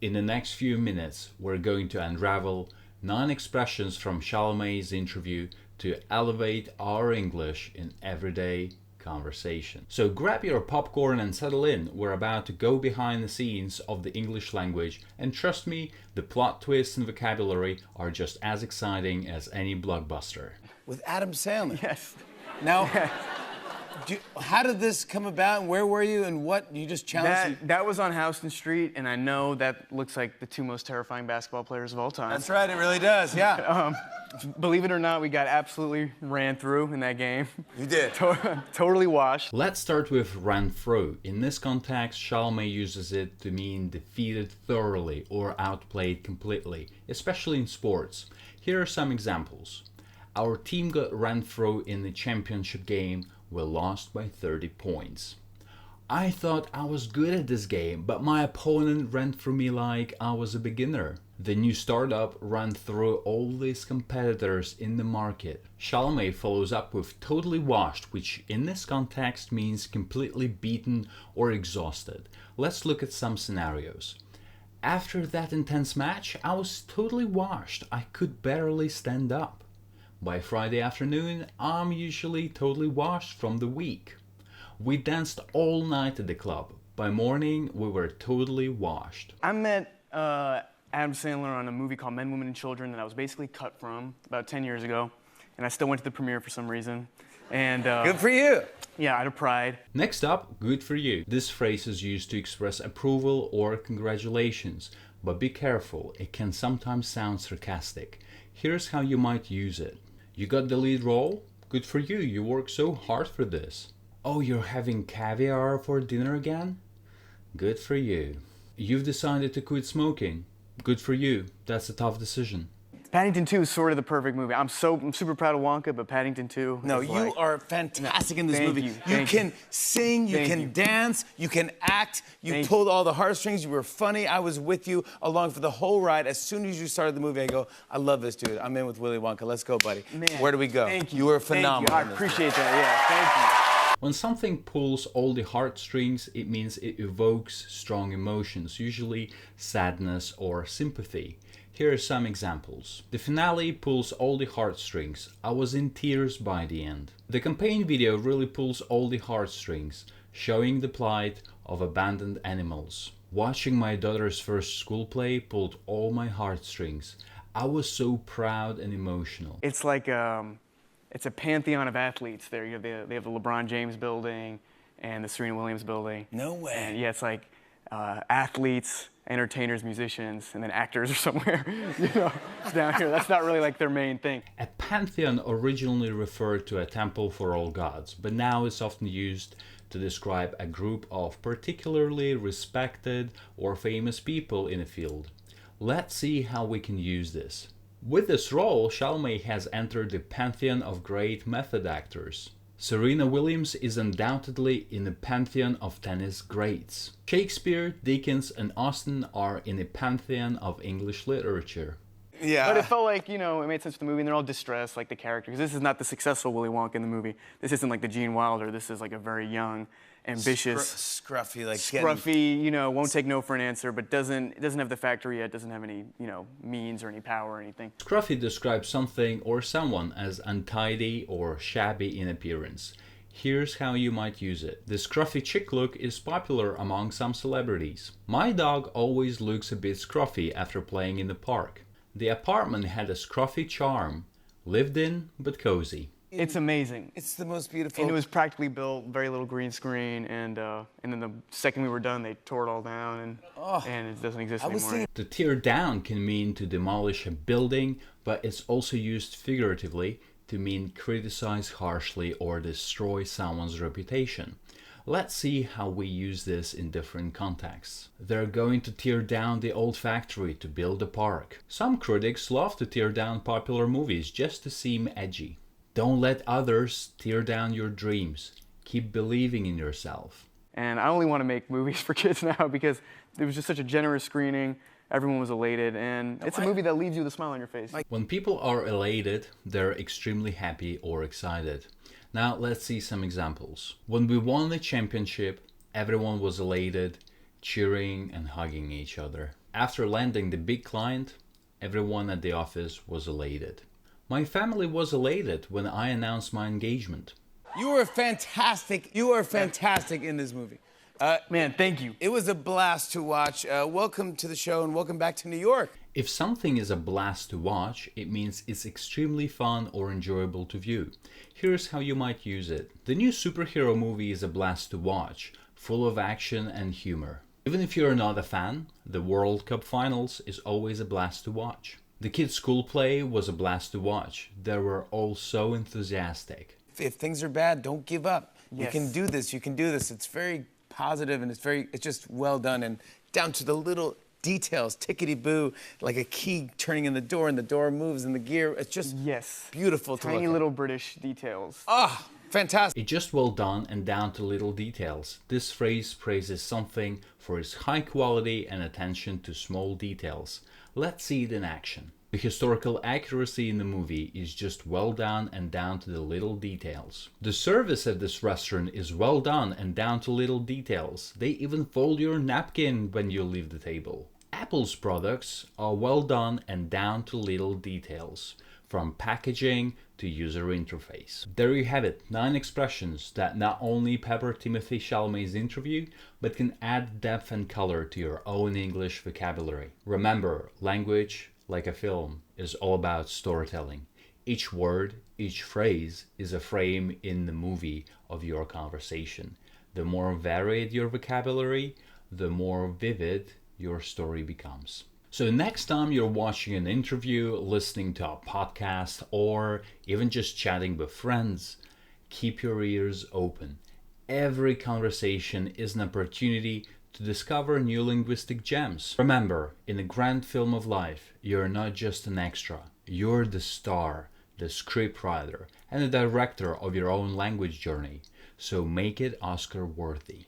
In the next few minutes, we're going to unravel 9 expressions from Chalamet's interview to elevate our English in everyday conversation. So grab your popcorn and settle in. We're about to go behind the scenes of the English language, and trust me, the plot twists and vocabulary are just as exciting as any blockbuster. With Adam Sandler. Yes. Now, how did this come about, and where were you, and what you just challenged? That was on Houston Street, and I know that looks like the 2 most terrifying basketball players of all time. That's right, it really does, yeah. Believe it or not, we got absolutely ran through in that game. You did. Totally washed. Let's start with ran through. In this context, Chalamet uses it to mean defeated thoroughly or outplayed completely, especially in sports. Here are some examples. Our team got ran through in the championship game. We lost by 30 points. I thought I was good at this game, but my opponent ran through me like I was a beginner. The new startup ran through all these competitors in the market. Chalamet follows up with totally washed, which in this context means completely beaten or exhausted. Let's look at some scenarios. After that intense match, I was totally washed. I could barely stand up. By Friday afternoon, I'm usually totally washed from the week. We danced all night at the club. By morning, we were totally washed. I met Adam Sandler on a movie called Men, Women, and Children that I was basically cut from about 10 years ago, and I still went to the premiere for some reason. And good for you. Yeah, out of pride. Next up, good for you. This phrase is used to express approval or congratulations, but be careful, it can sometimes sound sarcastic. Here's how you might use it. You got the lead role? Good for you, you worked so hard for this. Oh, you're having caviar for dinner again? Good for you. You've decided to quit smoking? Good for you, that's a tough decision. Paddington 2 is sort of the perfect movie. I'm super proud of Wonka, but Paddington 2 No, is you are fantastic in this movie. You can sing, you can dance, you can act, you pulled all the heartstrings, you were funny. I was with you along for the whole ride. As soon as you started the movie, I go, I love this dude. I'm in with Willy Wonka. Let's go, buddy. Man, where do we go? Thank you. You were phenomenal. Thank you. I appreciate that, yeah, thank you. When something pulls all the heartstrings, it means it evokes strong emotions, usually sadness or sympathy. Here are some examples. The finale pulls all the heartstrings. I was in tears by the end. The campaign video really pulls all the heartstrings, showing the plight of abandoned animals. Watching my daughter's first school play pulled all my heartstrings. I was so proud and emotional. It's like it's a pantheon of athletes there. You have they have the LeBron James building and the Serena Williams building. No way. And yeah, it's like athletes, entertainers, musicians, and then actors are somewhere, you know, it's down here. That's not really like their main thing. A pantheon originally referred to a temple for all gods, but now is often used to describe a group of particularly respected or famous people in a field. Let's see how we can use this. With this role, Chalamet has entered the pantheon of great method actors. Serena Williams is undoubtedly in the pantheon of tennis greats. Shakespeare, Dickens, and Austen are in the pantheon of English literature. Yeah. But it felt like, you know, it made sense for the movie, and they're all distressed, like the characters. This is not the successful Willy Wonka in the movie. This isn't like the Gene Wilder. This is like a very young, ambitious, Scruffy, like Scruffy, you know, won't take no for an answer, but doesn't have the factory yet, doesn't have any, you know, means or any power or anything. Scruffy describes something or someone as untidy or shabby in appearance. Here's how you might use it. The scruffy chick look is popular among some celebrities. My dog always looks a bit scruffy after playing in the park. The apartment had a scruffy charm. Lived in, but cozy. It's amazing. It's the most beautiful. And it was practically built, very little green screen, and then the second we were done, they tore it all down, and it doesn't exist anymore. To tear down can mean to demolish a building, but it's also used figuratively to mean criticize harshly or destroy someone's reputation. Let's see how we use this in different contexts. They're going to tear down the old factory to build a park. Some critics love to tear down popular movies just to seem edgy. Don't let others tear down your dreams. Keep believing in yourself. And I only want to make movies for kids now because it was just such a generous screening. Everyone was elated, and it's a movie that leaves you with a smile on your face. When people are elated, they're extremely happy or excited. Now let's see some examples. When we won the championship, everyone was elated, cheering and hugging each other. After landing the big client, everyone at the office was elated. My family was elated when I announced my engagement. You were fantastic. You are fantastic in this movie. Man, thank you. It was a blast to watch. Welcome to the show and welcome back to New York. If something is a blast to watch, it means it's extremely fun or enjoyable to view. Here's how you might use it. The new superhero movie is a blast to watch, full of action and humor. Even if you're not a fan, the World Cup Finals is always a blast to watch. The kids' school play was a blast to watch. They were all so enthusiastic. If things are bad, don't give up. Yes. You can do this. You can do this. It's very positive and it's just well done, and down to the little details, tickety-boo, like a key turning in the door and the door moves and the gear. It's just beautiful to look at. Tiny little British details. Ah, fantastic. It's just well done and down to little details. This phrase praises something for its high quality and attention to small details. Let's see it in action. The historical accuracy in the movie is just well done and down to the little details. The service at this restaurant is well done and down to little details. They even fold your napkin when you leave the table. Apple's products are well done and down to little details, from packaging to user interface. There you have it, 9 expressions that not only pepper Timothée Chalamet's interview, but can add depth and color to your own English vocabulary. Remember, language, like a film, is all about storytelling. Each word, each phrase is a frame in the movie of your conversation. The more varied your vocabulary, the more vivid your story becomes. So next time you're watching an interview, listening to a podcast, or even just chatting with friends, keep your ears open. Every conversation is an opportunity to discover new linguistic gems. Remember, in a grand film of life, you're not just an extra. You're the star, the scriptwriter, and the director of your own language journey. So make it Oscar worthy.